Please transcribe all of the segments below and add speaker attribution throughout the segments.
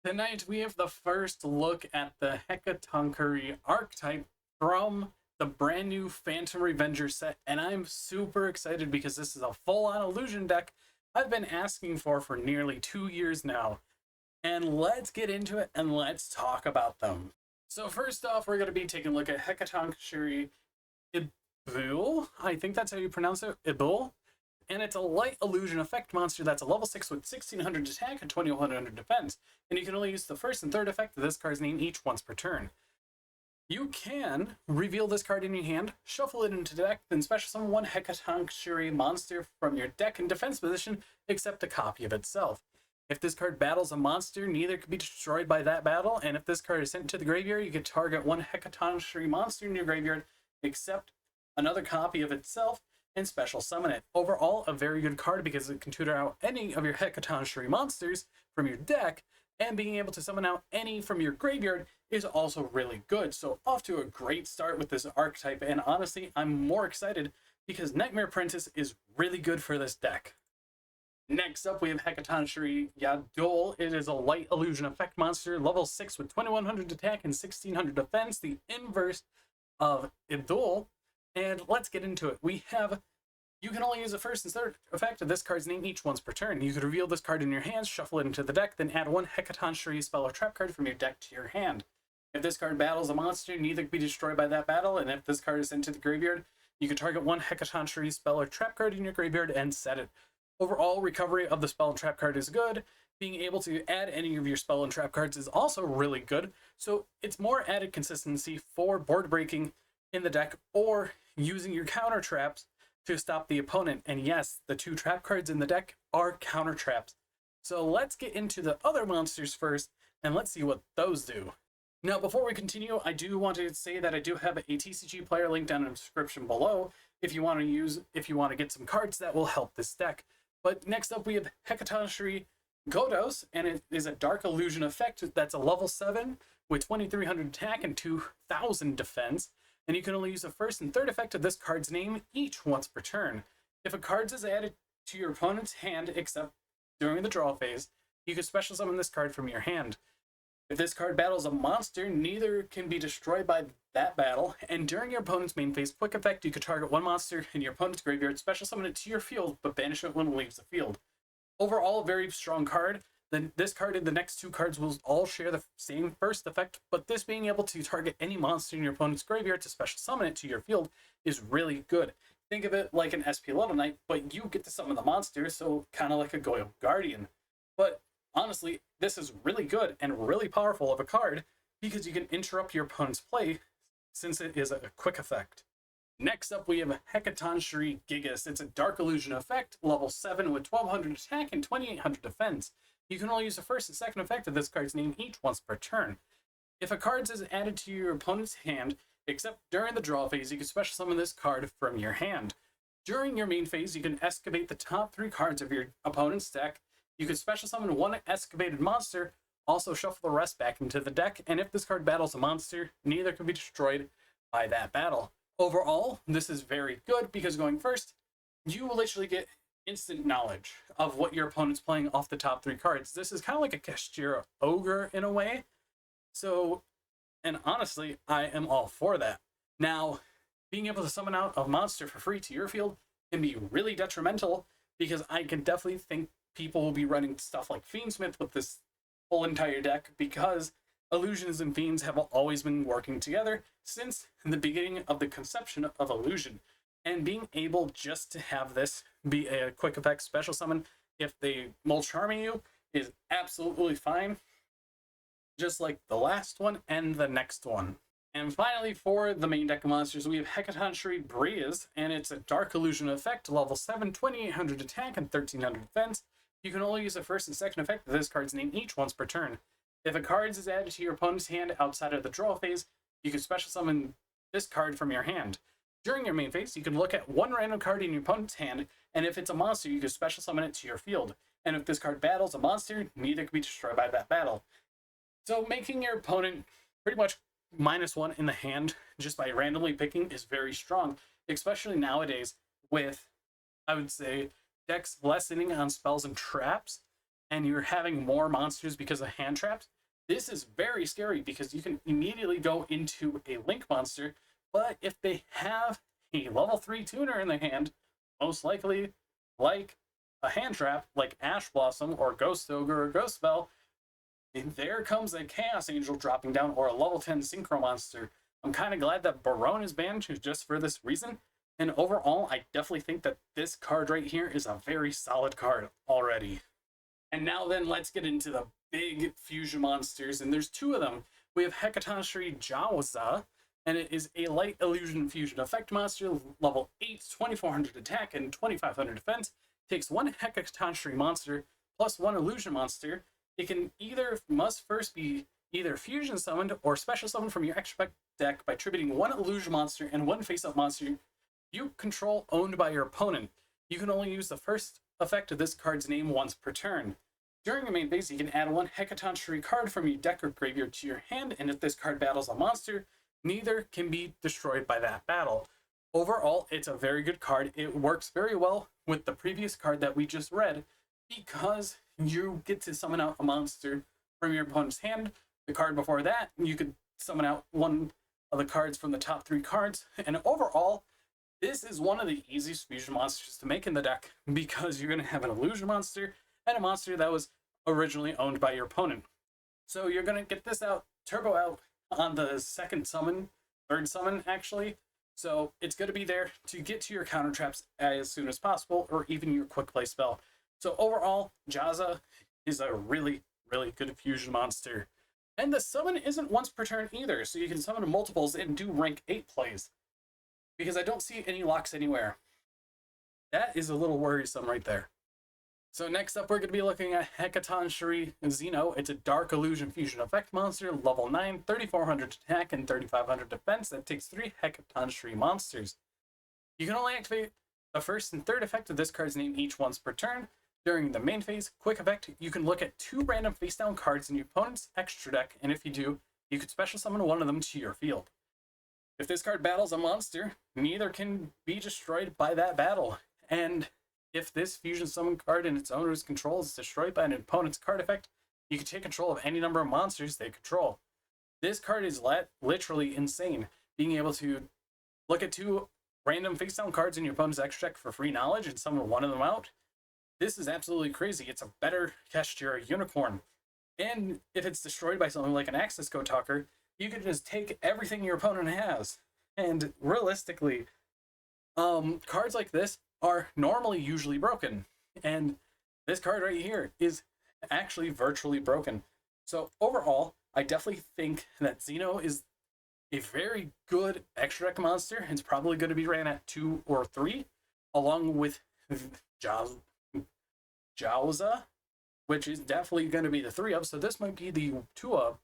Speaker 1: Tonight we have the first look at the Hecatoncheire archetype from the brand new Phantom Revenger set, and I'm super excited because this is a full-on illusion deck I've been asking for nearly 2 years now. And let's get into it and let's talk about them. So first off, we're going to be taking a look at Hecatoncheire Ibul. I think that's how you pronounce it, Ibul. And it's a light illusion effect monster that's a level 6 with 1600 attack and 2100 defense. And you can only use the first and third effect of this card's name each once per turn. You can reveal this card in your hand, shuffle it into the deck, then special summon one Hecatoncheire monster from your deck in defense position, except a copy of itself. If this card battles a monster, neither can be destroyed by that battle, and if this card is sent to the graveyard, you can target one Hecatoncheire monster in your graveyard, except another copy of itself, and special summon it. Overall, a very good card because it can tutor out any of your Hecatoncheire monsters from your deck, and being able to summon out any from your graveyard is also really good. So off to a great start with this archetype, and honestly, I'm more excited because Nightmare Apprentice is really good for this deck. Next up, we have Hecatoncheire Yadol. It is a light illusion effect monster, level 6 with 2100 attack and 1600 defense, the inverse of Idol. And let's get into it. You can only use the first and third effect of this card's name each once per turn. You could reveal this card in your hands, shuffle it into the deck, then add one Hecatoncheire spell or trap card from your deck to your hand. If this card battles a monster, neither can be destroyed by that battle, and if this card is sent to the graveyard, you can target one Hecatoncheire spell or trap card in your graveyard and set it. Overall, recovery of the spell and trap card is good. Being able to add any of your spell and trap cards is also really good, so it's more added consistency for board breaking in the deck or using your counter traps to stop the opponent. And yes, the 2 trap cards in the deck are counter traps. So let's get into the other monsters first and let's see what those do. Now, before we continue, I do want to say that I do have a TCG player link down in the description below if you want to get some cards that will help this deck. But next up, we have Hecatoncheire Godos, and it is a dark illusion effect that's a level 7 with 2300 attack and 2000 defense. And you can only use the first and third effect of this card's name each once per turn. If a card is added to your opponent's hand, except during the draw phase, you can special summon this card from your hand. If this card battles a monster, neither can be destroyed by that battle, and during your opponent's main phase quick effect, you can target one monster in your opponent's graveyard, special summon it to your field, but banish it when it leaves the field. Overall, a very strong card. Then this card and the next 2 cards will all share the same first effect, but this being able to target any monster in your opponent's graveyard to special summon it to your field is really good. Think of it like an SP Little Knight, but you get to summon the monster, so kind of like a Goyle Guardian. But honestly, this is really good and really powerful of a card because you can interrupt your opponent's play since it is a quick effect. Next up, we have Hecatoncheire Gigas. It's a dark illusion effect, level 7 with 1200 attack and 2800 defense. You can only use the first and second effect of this card's name each once per turn. If a card is added to your opponent's hand, except during the draw phase, you can special summon this card from your hand. During your main phase, you can excavate the top 3 cards of your opponent's deck. You can special summon one excavated monster, also shuffle the rest back into the deck, and if this card battles a monster, neither can be destroyed by that battle. Overall, this is very good because going first, you will literally get instant knowledge of what your opponent's playing off the top 3 cards. This is kind of like a Kashtira Ogre in a way. So, and honestly, I am all for that. Now, being able to summon out a monster for free to your field can be really detrimental because I can definitely think people will be running stuff like Fiendsmith with this whole entire deck because illusions and fiends have always been working together since the beginning of the conception of illusion. And being able just to have this be a quick effect special summon if they Mulcharming you is absolutely fine. Just like the last one and the next one. And finally, for the main deck of monsters, we have Hecatoncheire Breeze, and it's a dark illusion effect, level 7, 2800 attack and 1300 defense. You can only use the first and second effect of this card's name each once per turn. If a card is added to your opponent's hand outside of the draw phase, you can special summon this card from your hand. During your main phase, you can look at one random card in your opponent's hand, and if it's a monster, you can special summon it to your field. And if this card battles a monster, neither can be destroyed by that battle. So making your opponent pretty much -1 in the hand just by randomly picking is very strong, especially nowadays with, I would say, decks lessening on spells and traps, and you're having more monsters because of hand traps, this is very scary because you can immediately go into a link monster. But if they have a level 3 tuner in their hand, most likely like a hand trap like Ash Blossom or Ghost Ogre or Ghost Spell, there comes a Chaos Angel dropping down or a level 10 Synchro Monster. I'm kind of glad that Barone is banned just for this reason. And overall, I definitely think that this card right here is a very solid card already. And now then, let's get into the big fusion monsters, and there's two of them. We have Hecatoncheire Jawaza, and it is a light illusion fusion effect monster, level 8, 2400 attack and 2500 defense. Takes one Hecatoncheire monster plus one illusion monster. It can must first be either fusion summoned or special summoned from your extra deck by attributing one illusion monster and one face-up monster you control owned by your opponent. You can only use the first effect of this card's name once per turn. During your main phase, you can add one Hecatoncheire card from your deck or graveyard to your hand, and if this card battles a monster, neither can be destroyed by that battle. Overall, it's a very good card. It works very well with the previous card that we just read because you get to summon out a monster from your opponent's hand. The card before that, you could summon out one of the cards from the top 3 cards, and overall, this is one of the easiest fusion monsters to make in the deck because you're going to have an illusion monster and a monster that was originally owned by your opponent. So you're going to get this out, turbo out on the second summon, third summon actually. So it's going to be there to get to your counter traps as soon as possible, or even your quick play spell. So overall, Jaza is a really, really good fusion monster. And the summon isn't once per turn either, so you can summon multiples and do rank 8 plays. Because I don't see any locks anywhere. That is a little worrisome right there. So next up, we're going to be looking at Hecatoncheire Xeno. It's a Dark Illusion Fusion Effect monster, level 9, 3400 attack and 3500 defense. That takes 3 Hecatoncheire monsters. You can only activate the first and third effect of this card's name each once per turn. During the main phase, quick effect, you can look at 2 random face-down cards in your opponent's extra deck, and if you do, you could special summon one of them to your field. If this card battles a monster, neither can be destroyed by that battle. And if this fusion summon card in its owner's control is destroyed by an opponent's card effect, you can take control of any number of monsters they control. This card is literally insane, being able to look at 2 random face-down cards in your opponent's extra deck for free knowledge and summon one of them out. This is absolutely crazy. It's a better Hecatoncheire Unicorn. And if it's destroyed by something like an Access Code Talker, you can just take everything your opponent has. And realistically, cards like this are normally usually broken. And this card right here is actually virtually broken. So overall, I definitely think that Xeno is a very good extra deck monster. It's probably going to be ran at 2 or 3, along with Jawaza, which is definitely going to be the 3 of. So this might be the 2 of.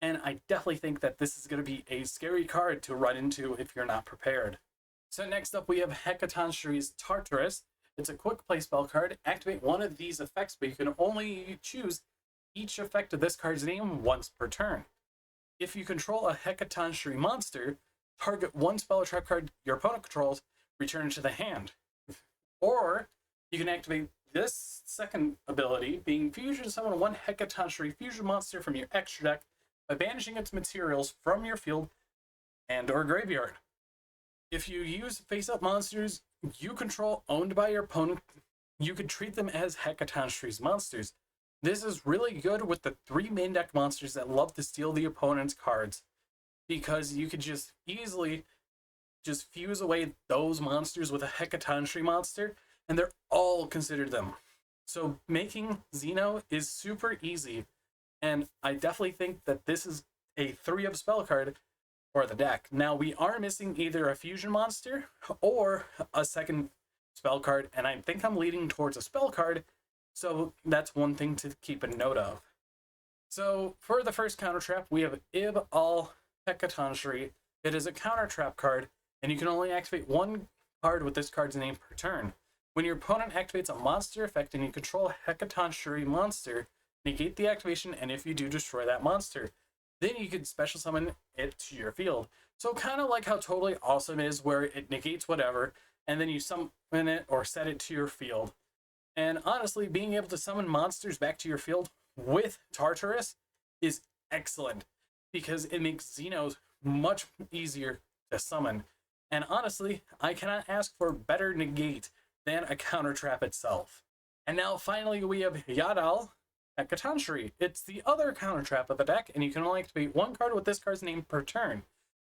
Speaker 1: And I definitely think that this is going to be a scary card to run into if you're not prepared. So next up, we have Hecatoncheire's Tartarus. It's a quick play spell card. Activate one of these effects, but you can only choose each effect of this card's name once per turn. If you control a Hecatoncheire monster, target one spell or trap card your opponent controls, return it to the hand. Or you can activate this second ability, being fusion summon one Hecatoncheire fusion monster from your extra deck by banishing its materials from your field and or graveyard. If you use face-up monsters you control owned by your opponent, you could treat them as Hecatoncheire's monsters. This is really good with the 3 main deck monsters that love to steal the opponent's cards, because you could just easily just fuse away those monsters with a Hecatoncheire monster, and they're all considered them. So making Xeno is super easy. And I definitely think that this is a 3 of spell card for the deck. Now, we are missing either a fusion monster or a second spell card, and I think I'm leaning towards a spell card, so that's one thing to keep a note of. So, for the first counter trap, we have Ib al Hecatoncheire. It is a counter trap card, and you can only activate 1 card with this card's name per turn. When your opponent activates a monster effect and you control a Hecatoncheire monster, negate the activation, and if you do, destroy that monster. Then you could special summon it to your field. So kind of like how Totally Awesome is, where it negates whatever, and then you summon it or set it to your field. And honestly, being able to summon monsters back to your field with Tartarus is excellent because it makes Xenos much easier to summon. And honestly, I cannot ask for better negate than a counter trap itself. And now finally we have Yadal Hecatoncheire. It's the other counter trap of the deck, and you can only activate one card with this card's name per turn.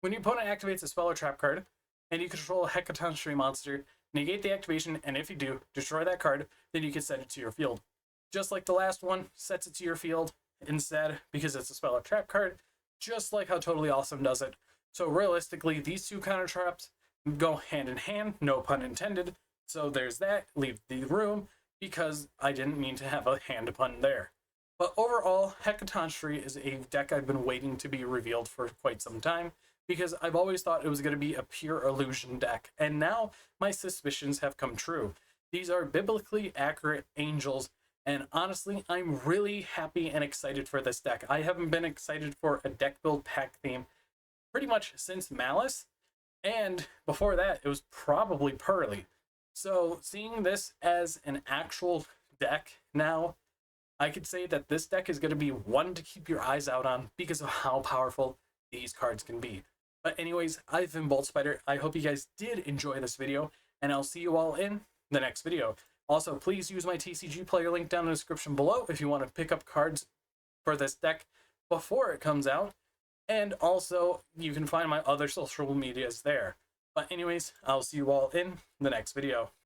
Speaker 1: When your opponent activates a spell or trap card, and you control a Hecatoncheire monster, negate the activation, and if you do, destroy that card, then you can send it to your field. Just like the last one, sets it to your field instead because it's a spell or trap card, just like how Totally Awesome does it. So realistically, these two counter traps go hand in hand, no pun intended. So there's that, leave the room, because I didn't mean to have a hand pun there. But overall, Hecatoncheire is a deck I've been waiting to be revealed for quite some time, because I've always thought it was going to be a pure illusion deck, and now my suspicions have come true. These are biblically accurate angels, and honestly, I'm really happy and excited for this deck. I haven't been excited for a deck build pack theme pretty much since Malice, and before that, it was probably Pearly. So seeing this as an actual deck now, I could say that this deck is going to be one to keep your eyes out on because of how powerful these cards can be. But anyways, I've been BoltSpider. I hope you guys did enjoy this video, and I'll see you all in the next video. Also, please use my TCG player link down in the description below if you want to pick up cards for this deck before it comes out. And also, you can find my other social medias there. But anyways, I'll see you all in the next video.